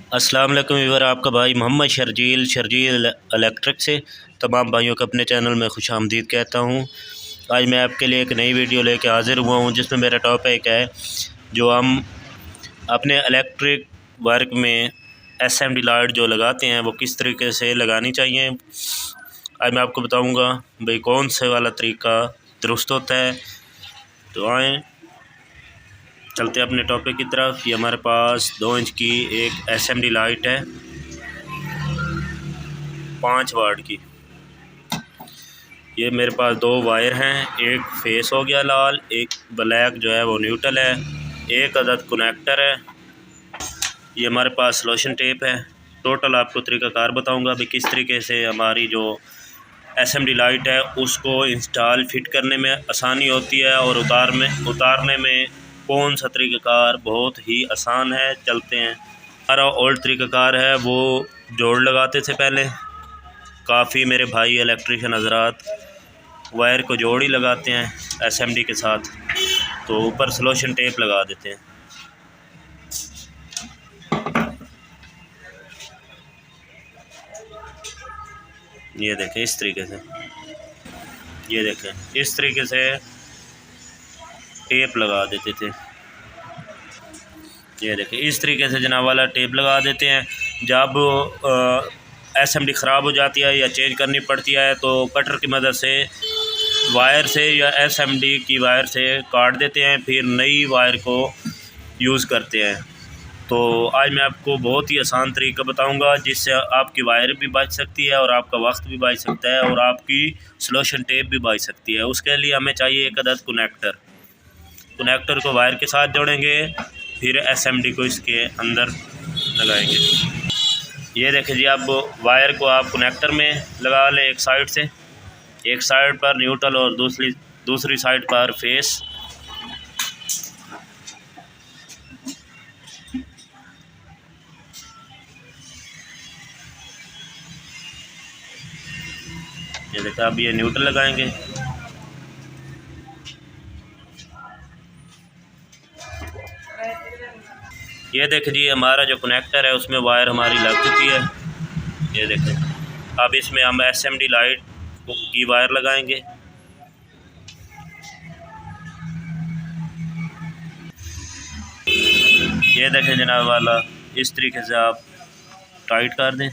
अस्सलाम वालेकुम व्यूअर, आपका भाई मोहम्मद शर्जील इलेक्ट्रिक से तमाम भाइयों को अपने चैनल में खुश आमदीद कहता हूँ। आज मैं आपके लिए एक नई वीडियो लेके हाज़िर हुआ हूँ जिसमें मेरा टॉपिक है जो हम अपने इलेक्ट्रिक वर्क में एसएमडी लाइट जो लगाते हैं वो किस तरीके से लगानी चाहिए। आज मैं आपको बताऊँगा भाई कौन से वाला तरीका दुरुस्त होता है। तो आएँ चलते अपने टॉपिक की तरफ। ये हमारे पास 2 इंच की एक एसएमडी लाइट है 5 वाट की। ये मेरे पास 2 वायर हैं, एक फेस हो गया लाल, एक ब्लैक जो है वो न्यूट्रल है, एक अदद कनेक्टर है। ये हमारे पास सॉल्यूशन टेप है। टोटल आपको तरीक़ाकार बताऊंगा भी किस तरीके से हमारी जो एसएमडी लाइट है उसको इंस्टॉल फिट करने में आसानी होती है और उतारने में कौन सा तरीक़ाकार बहुत ही आसान है। चलते हैं। हमारा ओल्ड तरीक़ाकार है वो जोड़ लगाते थे पहले। काफ़ी मेरे भाई इलेक्ट्रिशियन हज़रात वायर को जोड़ ही लगाते हैं एसएमडी के साथ, तो ऊपर सॉल्यूशन टेप लगा देते हैं। ये देखें इस तरीके से, ये देखें इस तरीके से टेप लगा देते थे। ये देखें इस तरीके से जनाब वाला टेप लगा देते हैं। जब एसएमडी ख़राब हो जाती है या चेंज करनी पड़ती है तो कटर की मदद से वायर से या एसएमडी की वायर से काट देते हैं, फिर नई वायर को यूज़ करते हैं। तो आज मैं आपको बहुत ही आसान तरीका बताऊंगा जिससे आपकी वायर भी बच सकती है और आपका वक्त भी बच सकता है और आपकी सॉल्यूशन टेप भी बच सकती है। उसके लिए हमें चाहिए एक अदद कनेक्टर को वायर के साथ जोड़ेंगे, फिर एसएमडी को इसके अंदर लगाएंगे। ये देखें जी, अब वायर को आप कनेक्टर में लगा लें एक साइड से, एक साइड पर न्यूट्रल और दूसरी साइड पर फेस। ये देखा, अब ये न्यूट्रल लगाएंगे। ये देखें जी, हमारा जो कनेक्टर है उसमें वायर हमारी लग चुकी है। ये देखें, अब इसमें हम एसएमडी लाइट की वायर लगाएंगे। ये देखें जनाब वाला, इस तरीके से आप टाइट कर दें।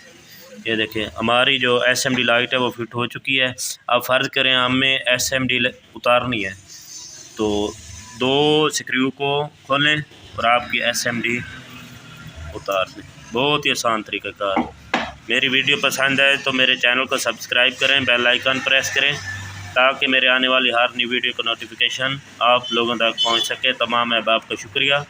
ये देखें हमारी जो एसएमडी लाइट है वो फिट हो चुकी है। अब फ़र्ज़ करें हमें एसएमडी उतारनी है तो 2 स्क्रू को खोलें और आपकी एसएमडी उतार दें। बहुत ही आसान तरीक़ाकार। मेरी वीडियो पसंद आए तो मेरे चैनल को सब्सक्राइब करें, बेल आइकन प्रेस करें ताकि मेरे आने वाली हर नई वीडियो का नोटिफिकेशन आप लोगों तक पहुंच सके। तमाम अहबाब का शुक्रिया।